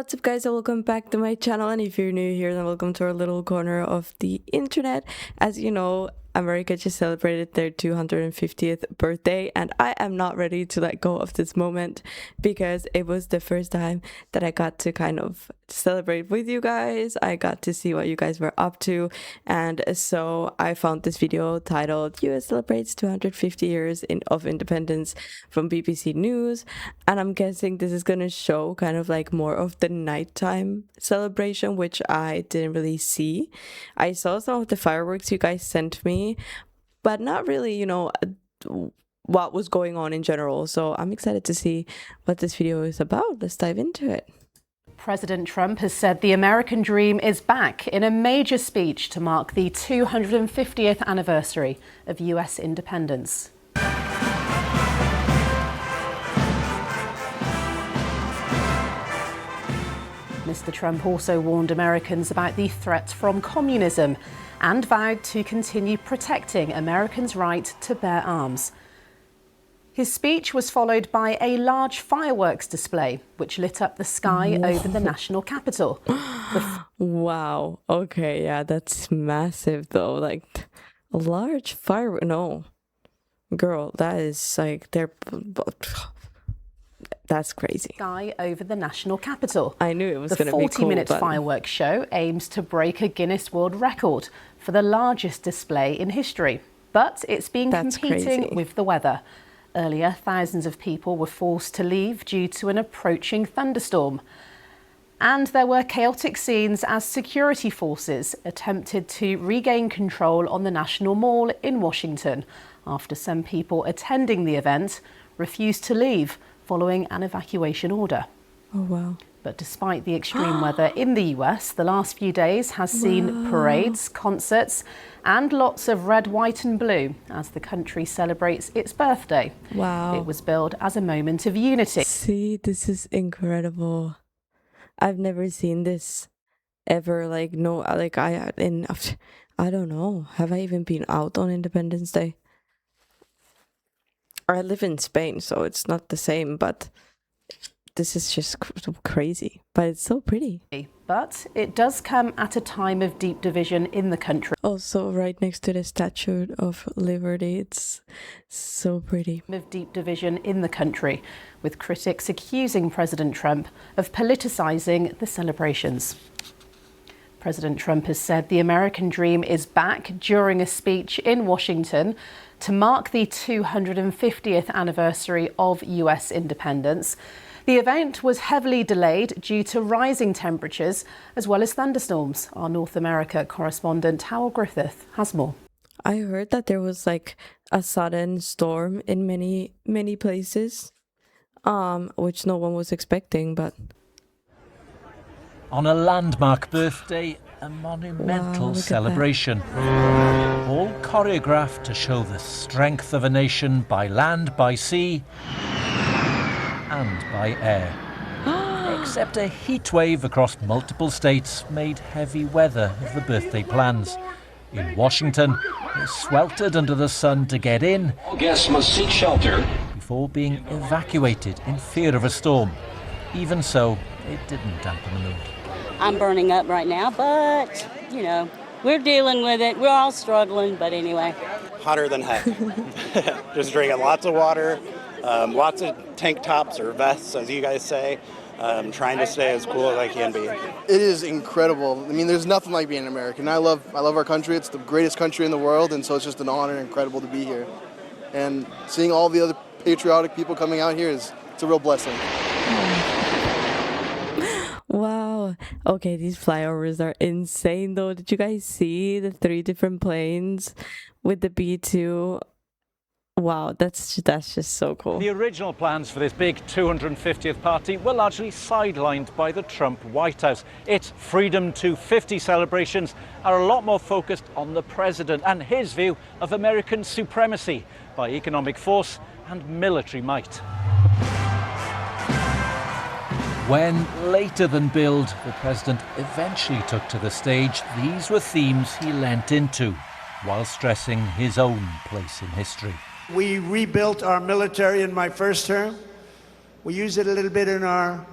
What's up guys, and welcome back to my channel. And if you're new here, then welcome to our little corner of the internet. As you know, America just celebrated their 250th birthday, and I am not ready to let go of this moment because it was the first time that I got to kind of celebrate with you guys. I got to see what you guys were up to, and so I found this video titled US Celebrates 250 Years of Independence from BBC News, and I'm guessing this is going to show kind of like more of the nighttime celebration, which I didn't really see. I saw some of the fireworks you guys sent me, but not really, you know, what was going on in general. So I'm excited to see what this video is about. Let's dive into it. President Trump has said the American dream is back in a major speech to mark the 250th anniversary of US independence. Mr. Trump also warned Americans about the threat from communism and vowed to continue protecting Americans' right to bear arms. His speech was followed by a large fireworks display, which lit up the sky over the national capital. Wow. Okay, yeah, that's massive though. Like a large firework. No, girl, that is like that's crazy. Sky over the national capital. I knew it was going to be cool. The 40-minute fireworks show aims to break a Guinness World Record for the largest display in history, but it's been competing with the weather. Earlier, thousands of people were forced to leave due to an approaching thunderstorm. And there were chaotic scenes as security forces attempted to regain control on the National Mall in Washington after some people attending the event refused to leave following an evacuation order. Oh, wow. But despite the extreme weather in the US, the last few days has seen parades, concerts, and lots of red, white and blue as the country celebrates its birthday. Wow. It was billed as a moment of unity. See, this is incredible. I've never seen this ever. Like, no, like I don't know. Have I even been out on Independence Day? I live in Spain, so it's not the same, but this is just crazy, but it's so pretty. But it does come at a time of deep division in the country. Also, right next to the Statue of Liberty, it's so pretty. Of deep division in the country, with critics accusing President Trump of politicizing the celebrations. President Trump has said the American dream is back during a speech in Washington to mark the 250th anniversary of US independence. The event was heavily delayed due to rising temperatures as well as thunderstorms. Our North America correspondent Howell Griffith has more. I heard that there was like a sudden storm in many places, which no one was expecting, but on a landmark birthday, a monumental celebration. All choreographed to show the strength of a nation by land, by sea, and by air. Except a heat wave across multiple states made heavy weather of the birthday plans. In Washington, they sweltered under the sun to get in. All guests must seek shelter Before being evacuated in fear of a storm. Even so, it didn't dampen the mood. I'm burning up right now, but, you know, we're dealing with it. We're all struggling, but anyway. Hotter than heck. Just drinking lots of water, lots of tank tops or vests, as you guys say. Trying to stay as cool as I can be. It is incredible. I mean, there's nothing like being American. I love our country. It's the greatest country in the world, and so it's just an honor and incredible to be here. And seeing all the other patriotic people coming out here it's a real blessing. wow. Okay, these flyovers are insane though. Did you guys see the 3 different planes with the B-2? Wow, that's just so cool. The original plans for this big 250th party were largely sidelined by the Trump White House. Its Freedom 250 celebrations are a lot more focused on the president and his view of American supremacy by economic force and military might. When, later than billed, the president eventually took to the stage, these were themes he leant into, while stressing his own place in history. We rebuilt our military in my first term. We used it a little bit in our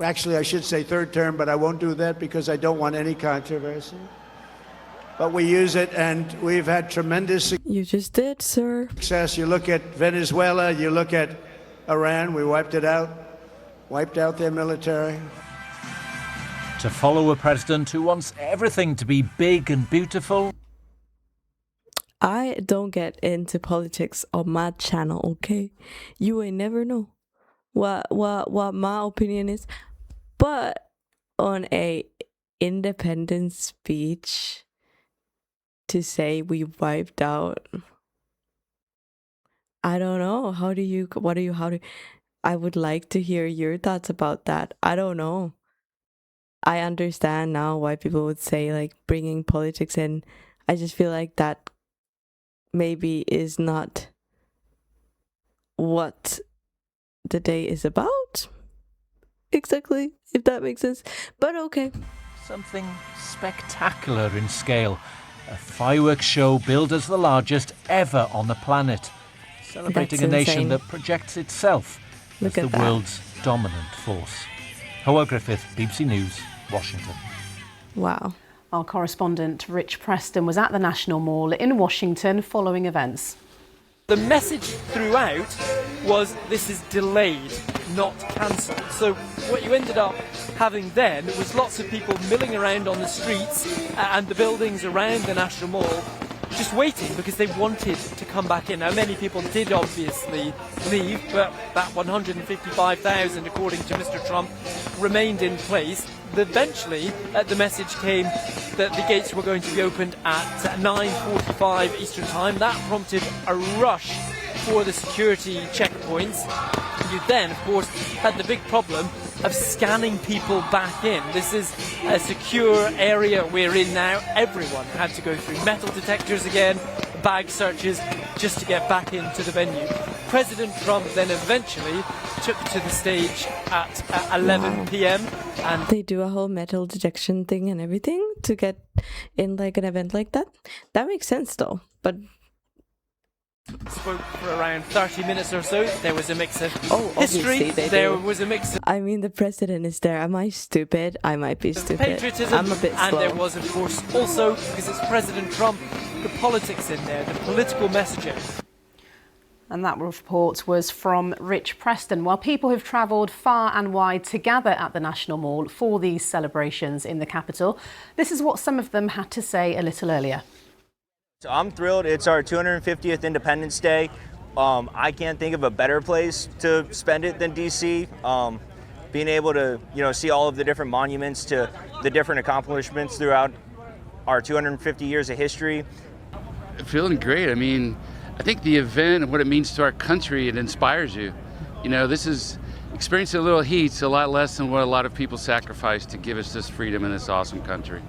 Actually, I should say third term, but I won't do that because I don't want any controversy. But we use it, and we've had tremendous You just did, sir. success. You look at Venezuela, you look at Iran, we wiped out their military. To follow a president who wants everything to be big and beautiful. I don't get into politics on my channel, okay? You ain't never know what my opinion is. But on a independence speech to say we wiped out, I don't know. I would like to hear your thoughts about that. I don't know. I understand now why people would say like bringing politics in. I just feel like that maybe is not what the day is about exactly, if that makes sense. But okay. Something spectacular in scale. A fireworks show billed as the largest ever on the planet, celebrating a nation that projects itself as the world's dominant force. Howard Griffith, BBC News, Washington. Wow. Our correspondent Rich Preston was at the National Mall in Washington following events. The message throughout was this is delayed, not cancelled. So what you ended up having then was lots of people milling around on the streets and the buildings around the National Mall just waiting because they wanted to come back in. Now many people did obviously leave, but that 155,000, according to Mr. Trump, remained in place. Eventually the message came that the gates were going to be opened at 9:45 Eastern Time. That prompted a rush for the security checkpoints. You then, of course, had the big problem of scanning people back in. This is a secure area we're in now. Everyone had to go through metal detectors again, bag searches, just to get back into the venue. President Trump then eventually took to the stage at 11 p.m. and they do a whole metal detection thing and everything to get in like an event like that. That makes sense though, but spoke for around 30 minutes or so. There was a mix of history. There was a mix of... I mean, the president is there. Am I stupid? I might be stupid. Patriotism. I'm a bit slow. And there was, of course, also, because it's President Trump, the politics in there, the political messaging. And that report was from Rich Preston. While people have travelled far and wide to gather at the National Mall for these celebrations in the capital, this is what some of them had to say a little earlier. So I'm thrilled. It's our 250th Independence Day. I can't think of a better place to spend it than DC. Being able to, see all of the different monuments to the different accomplishments throughout our 250 years of history. Feeling great. I mean, I think the event and what it means to our country, it inspires you. This is experiencing a little heat's a lot less than what a lot of people sacrifice to give us this freedom in this awesome country.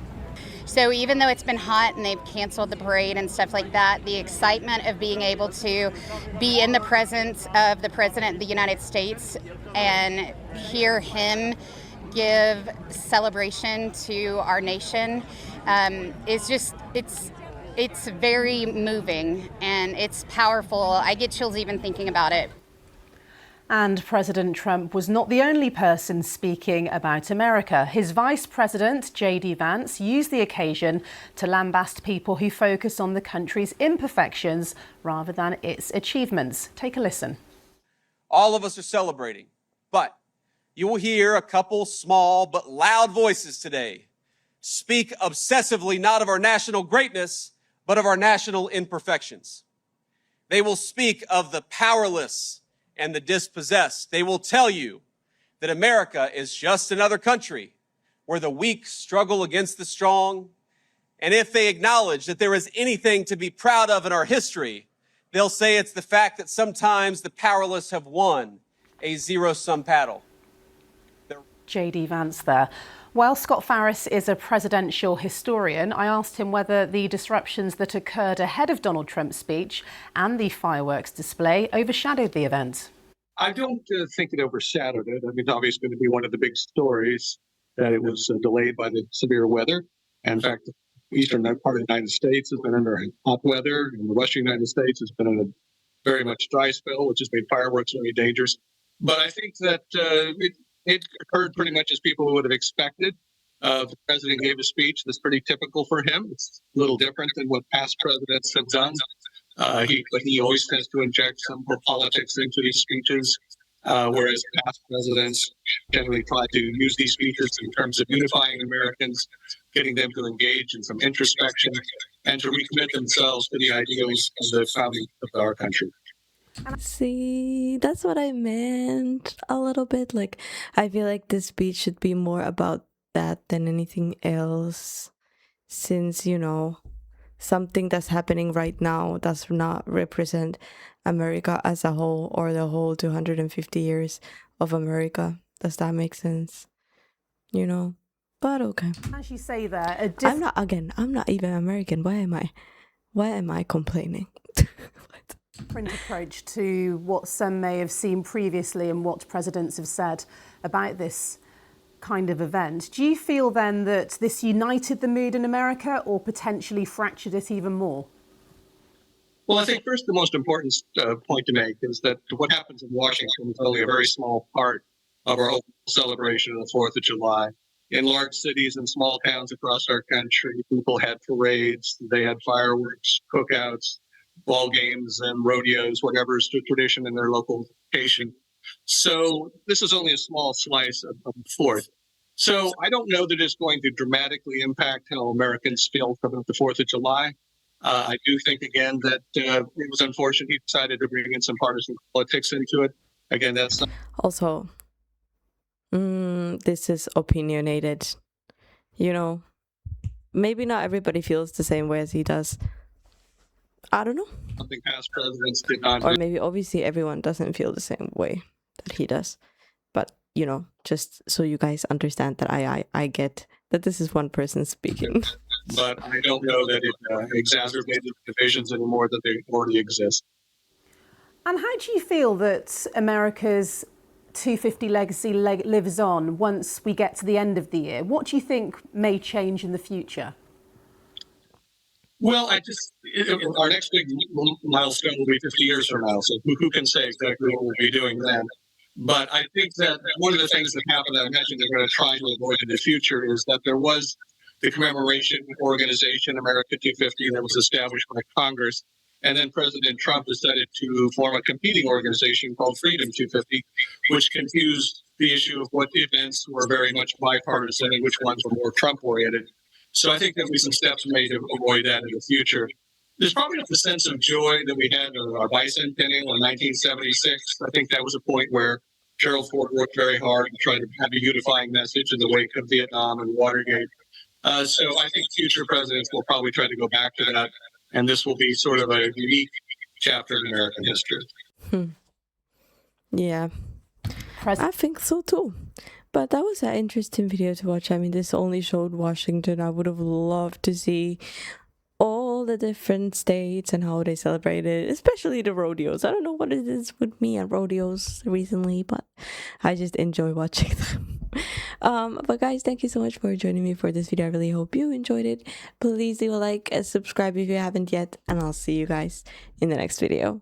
So even though it's been hot and they've canceled the parade and stuff like that, the excitement of being able to be in the presence of the President of the United States and hear him give celebration to our nation is just, it's very moving and it's powerful. I get chills even thinking about it. And President Trump was not the only person speaking about America. His Vice President, J.D. Vance, used the occasion to lambast people who focus on the country's imperfections rather than its achievements. Take a listen. All of us are celebrating, but you will hear a couple small but loud voices today speak obsessively not of our national greatness, but of our national imperfections. They will speak of the powerless and the dispossessed. They will tell you that America is just another country where the weak struggle against the strong. And if they acknowledge that there is anything to be proud of in our history, they'll say it's the fact that sometimes the powerless have won a zero-sum battle. J.D. Vance there. While Scott Farris is a presidential historian, I asked him whether the disruptions that occurred ahead of Donald Trump's speech and the fireworks display overshadowed the event. I don't think it overshadowed it. I mean, obviously, it's going to be one of the big stories that it was delayed by the severe weather. And in fact, the eastern part of the United States has been under hot weather, and the western United States has been in a very much dry spell, which has made fireworks very dangerous. But I think that it occurred pretty much as people would have expected. The president gave a speech that's pretty typical for him. It's a little different than what past presidents have done. But he always tends to inject some more politics into these speeches, whereas past presidents generally try to use these speeches in terms of unifying Americans, getting them to engage in some introspection, and to recommit themselves to the ideals of the founding of our country. See, that's what I meant a little bit. Like, I feel like this speech should be more about that than anything else, since, you know, something that's happening right now does not represent America as a whole, or the whole 250 years of America. Does that make sense? You know? But okay. As you say there, I'm not even American. Why am I complaining? Different approach to what some may have seen previously and what presidents have said about this kind of event. Do you feel then that this united the mood in America or potentially fractured it even more? Well, I think first the most important point to make is that what happens in Washington is only a very small part of our whole celebration of the 4th of July. In large cities and small towns across our country, people had parades, they had fireworks, cookouts, ball games and rodeos, whatever is the tradition in their local location. So this is only a small slice of the 4th. So I don't know that it's going to dramatically impact how Americans feel about the 4th of July. I do think, again, that it was unfortunate he decided to bring in some partisan politics into it. Again, that's not... Also, this is opinionated. You know, maybe not everybody feels the same way as he does. I don't know. Something past presidents did not do. Or maybe obviously everyone doesn't feel the same way that he does. But, you know, just so you guys understand that I get that this is one person speaking. But I don't know that it exacerbated divisions any more than they already exist. And how do you feel that America's 250 legacy lives on once we get to the end of the year? What do you think may change in the future? Well, our next big milestone will be 50 years from now, so who can say exactly what we'll be doing then? But I think that one of the things that happened, I imagine they're going to try to avoid in the future, is that there was the commemoration organization, America 250, that was established by Congress. And then President Trump decided to form a competing organization called Freedom 250, which confused the issue of what events were very much bipartisan and which ones were more Trump-oriented. So I think there'll be some steps made to avoid that in the future. There's probably not the sense of joy that we had in our bicentennial in 1976. I think that was a point where Gerald Ford worked very hard to try to have a unifying message in the wake of Vietnam and Watergate. So I think future presidents will probably try to go back to that, and this will be sort of a unique chapter in American history. Yeah, I think so too. But that was an interesting video to watch. I mean, this only showed Washington. I would have loved to see all the different states and how they celebrated, especially the rodeos. I don't know what it is with me and rodeos recently, but I just enjoy watching them. But guys, thank you so much for joining me for this video. I really hope you enjoyed it. Please leave a like and subscribe if you haven't yet, and I'll see you guys in the next video.